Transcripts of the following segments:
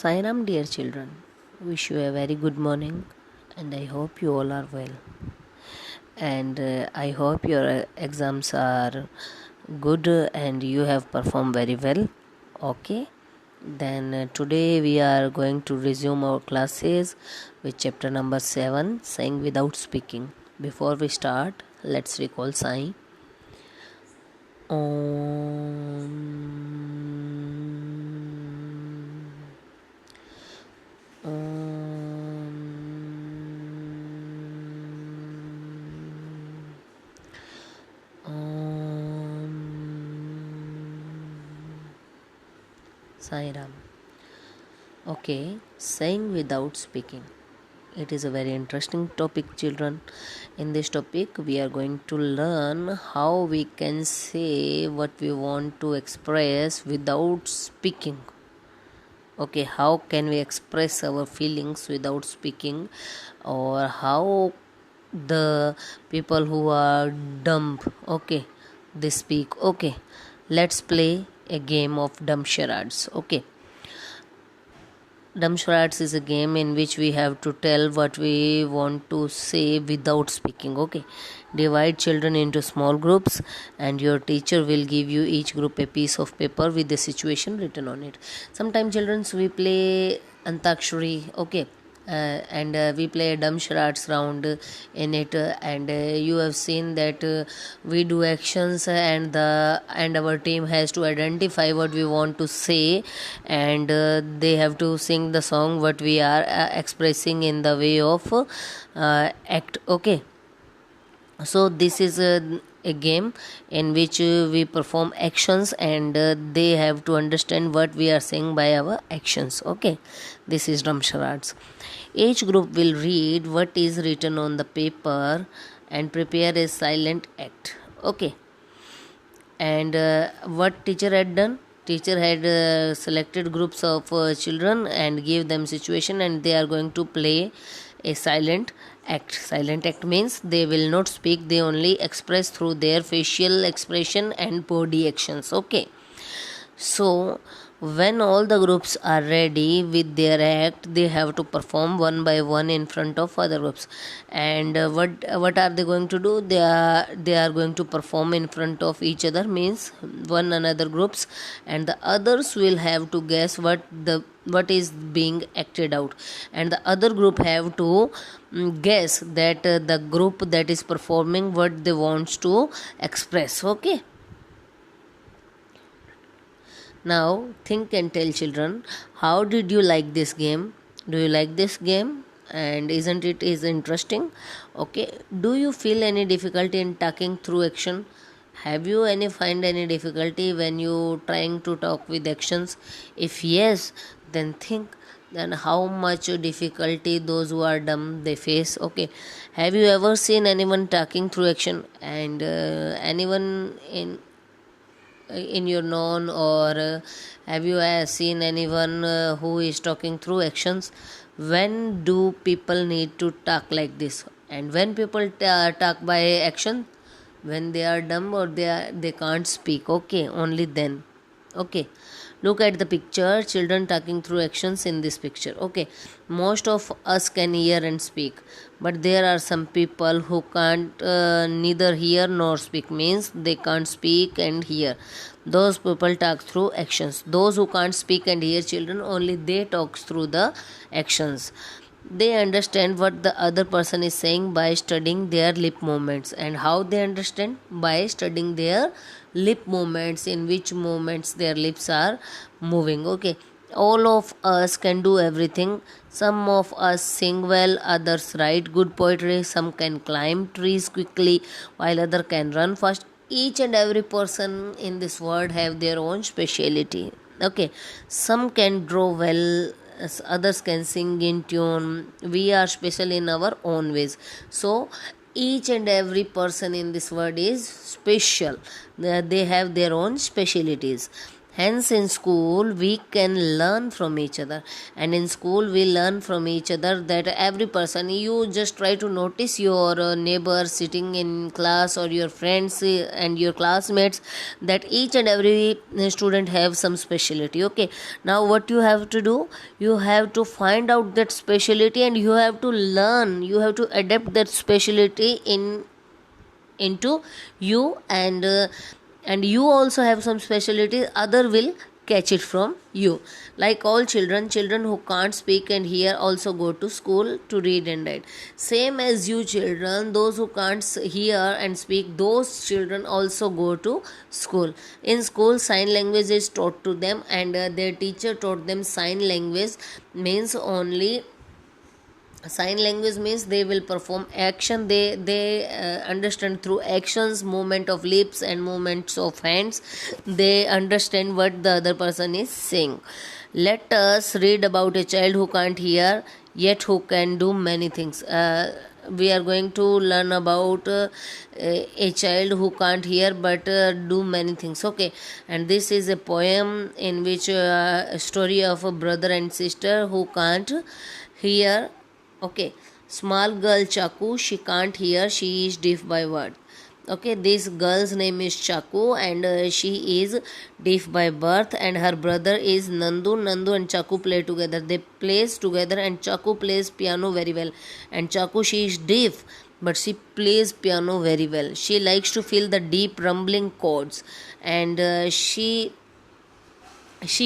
Sairam, dear children, wish you a very good morning, and I hope you all are well. And I hope your exams are good and you have performed very well. Okay, then today we are going to resume our classes with chapter number 7, Saying Without Speaking. Before we start, let's recall Sai. Sai Ram. Okay, saying without speaking. It is a very interesting topic, children. In this topic, we are going to learn how we can say what we want to express without speaking. Okay, how can we express our feelings without speaking, or how the people who are dumb, okay, they speak. Okay, let's play a game of dumb charades. Okay, dumb charades is a game in which we have to tell what we want to say without speaking. Okay, divide children into small groups, and your teacher will give you each group a piece of paper with the situation written on it. Sometimes children, we play antakshari. Okay, and we play a dumb charades round in it, and you have seen that we do actions, and our team has to identify what we want to say, and they have to sing the song what we are expressing in the way of act. Okay, so this is a game in which we perform actions, and they have to understand what we are saying by our actions. Okay, this is dumb charades. Each group will read what is written on the paper and prepare a silent act. Okay, and what teacher had done, teacher had selected groups of children and gave them situation, and they are going to play a silent act. Silent act means they will not speak, they only express through their facial expression and body actions. Okay, so when all the groups are ready with their act, they have to perform one by one in front of other groups. And what are they going to do? They are going to perform in front of each other, means one another groups, and the others will have to guess what is being acted out, and the other group have to guess that the group that is performing what they wants to express. Okay, now think and tell children, how did you like this game? Do you like this game? And isn't it is interesting? Okay, do you feel any difficulty in talking through action? Have you find any difficulty when you trying to talk with actions? If yes, then think then how much difficulty those who are dumb they face. Okay, have you ever seen anyone talking through action, and anyone in your known, or have you seen anyone who is talking through actions? When do people need to talk like this? And when people talk by action, when they are dumb or they can't speak. Okay, only then. Okay, look at the picture, children talking through actions in this picture. Okay, most of us can hear and speak, but there are some people who can't neither hear nor speak, means they can't speak and hear. Those people talk through actions. Those who can't speak and hear, children, only they talk through the actions. They understand what the other person is saying by studying their lip movements. And how they understand? By studying their lip movements, in which movements their lips are moving. Okay, all of us can do everything. Some of us sing well, others write good poetry, some can climb trees quickly, while other can run fast. Each and every person in this world have their own speciality. Okay, some can draw well, others can sing in tune. We are special in our own ways. So each and every person in this world is special. They have their own specialities. Hence, in school, we can learn from each other, and in school, we learn from each other that every person, you just try to notice your neighbor sitting in class, or your friends and your classmates, that each and every student have some specialty. Okay, now what you have to do, you have to find out that specialty, and you have to learn, you have to adapt that specialty into you, and you also have some specialty, other will catch it from you. Like all children who can't speak and hear also go to school to read and write. Same as you children, those who can't hear and speak, those children also go to school. In school, sign language is taught to them, and their teacher taught them sign language. Means only sign language means they will perform action, they understand through actions, movement of lips and movements of hands, they understand what the other person is saying. Let us read about a child who can't hear yet who can do many things. We are going to learn about a child who can't hear but do many things. Okay, and this is a poem in which a story of a brother and sister who can't hear. Okay, small girl Chaku, she can't hear, she is deaf by word. Okay, this girl's name is Chaku, and she is deaf by birth, and her brother is Nandu. Nandu and Chaku play together. They plays together, and Chaku plays piano very well. And Chaku, she is deaf, but she plays piano very well. She likes to feel the deep rumbling chords, and she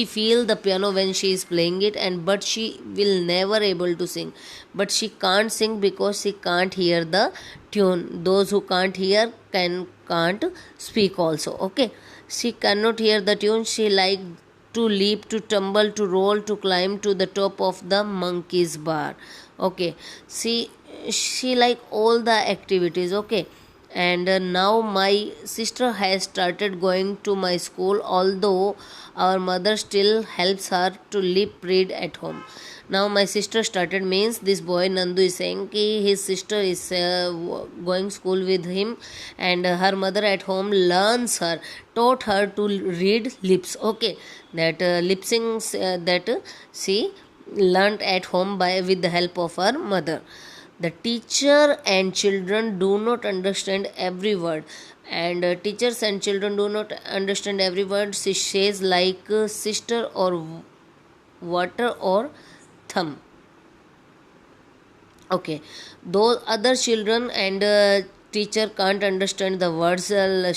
feel the piano when she is playing it, and but she will never able to sing, but she can't sing because she can't hear the tune. Those who can't hear can't speak also. Okay, she cannot hear the tune. She like to leap, to tumble, to roll, to climb to the top of the monkey's bar. Okay, she like all the activities. Okay, and now my sister has started going to my school, although our mother still helps her to lip read at home. Now my sister started means this boy Nandu is saying ki his sister is going school with him, and her mother at home learns her, taught her to read lips. Okay, that lip syncs that she learnt at home by with the help of her mother. The teacher and children do not understand every word, and teachers and children do not understand every word she says, like sister or water or thumb. Okay, those other children and teacher can't understand the words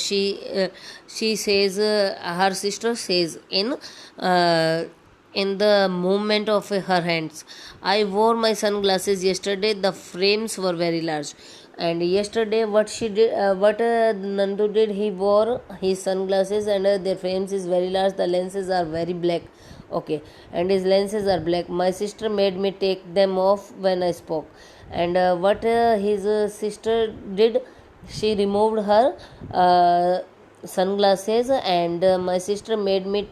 she says, her sister says in the movement of her hands. I wore my sunglasses yesterday, the frames were very large. And yesterday what she did, what Nandu did, he wore his sunglasses, and their frames is very large, the lenses are very black. Okay, and his lenses are black. My sister made me take them off when I spoke. And what his sister did, she removed her sunglasses, and my sister made me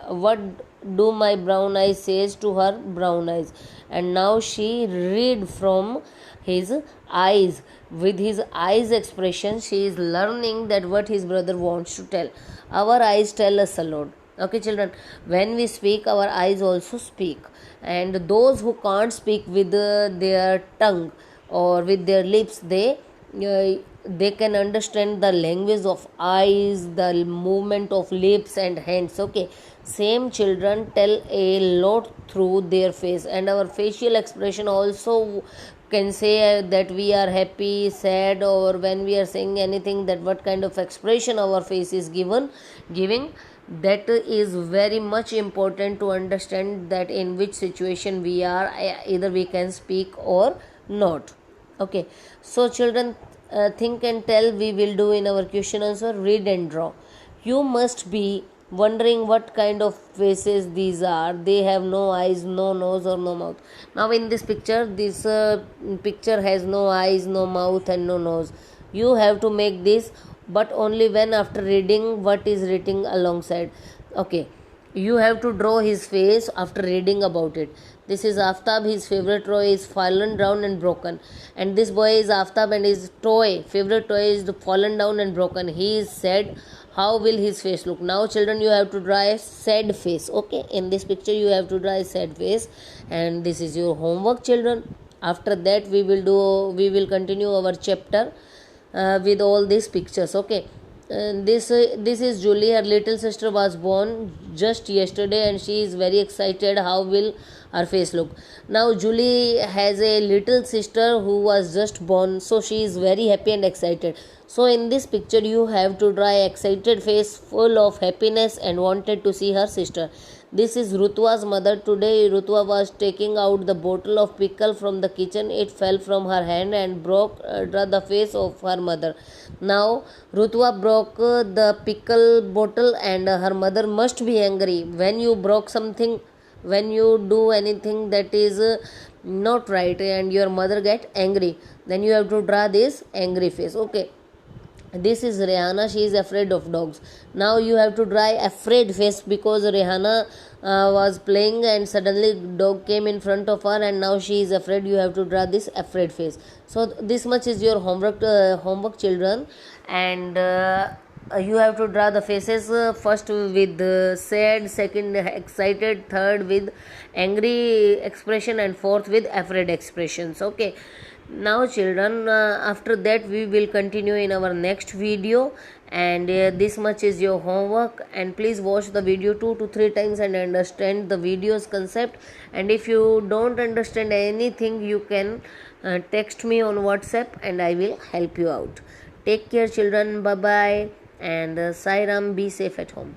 what do my brown eyes says to her brown eyes. And now she read from his eyes, with his eyes expression she is learning that what his brother wants to tell. Our eyes tell us a lot. Okay children, when we speak, our eyes also speak. And those who can't speak with their tongue or with their lips, they can understand the language of eyes, the movement of lips and hands. Okay, same children tell a lot through their face, and our facial expression also can say that we are happy, sad, or when we are saying anything, that what kind of expression our face is giving. That is very much important to understand that in which situation we are, either we can speak or not. Okay, so children, think and tell we will do in our question answer. Read and draw. You must be wondering what kind of faces these are. They have no eyes, no nose, or no mouth. Now in this picture has no eyes, no mouth, and no nose. You have to make this, but only when after reading what is written alongside. Okay, you have to draw his face after reading about it. This is Aftab, his favorite toy is fallen down and broken. And this boy is Aftab, and his favorite toy is fallen down and broken. He is sad. how will his face look? Now children, you have to draw a sad face. Okay, in this picture you have to draw a sad face, and this is your homework, children. After that we will continue our chapter with all these pictures. Okay, this is Julie. Her little sister was born just yesterday, and she is very excited. How will her face look? Now Julie has a little sister who was just born, so she is very happy and excited. So in this picture you have to draw an excited face full of happiness and wanted to see her sister. This is Rutwa's mother. Today Rutwa was taking out the bottle of pickle from the kitchen. It fell from her hand and broke the face of her mother. Now Rutwa broke the pickle bottle, and her mother must be angry. When you broke something, when you do anything that is not right and your mother get angry, then you have to draw this angry face. Okay, this is Rihanna. She is afraid of dogs. Now you have to draw afraid face because Rihanna was playing and suddenly dog came in front of her and now she is afraid. You have to draw this afraid face. So this much is your homework, children, and you have to draw the faces, first with sad, second excited, third with angry expression, and fourth with afraid expressions. Okay, now children, after that we will continue in our next video, and this much is your homework, and please watch the video 2 to 3 times and understand the video's concept. And if you don't understand anything, you can text me on WhatsApp and I will help you out. Take care children, bye bye, and Sai Ram, be safe at home.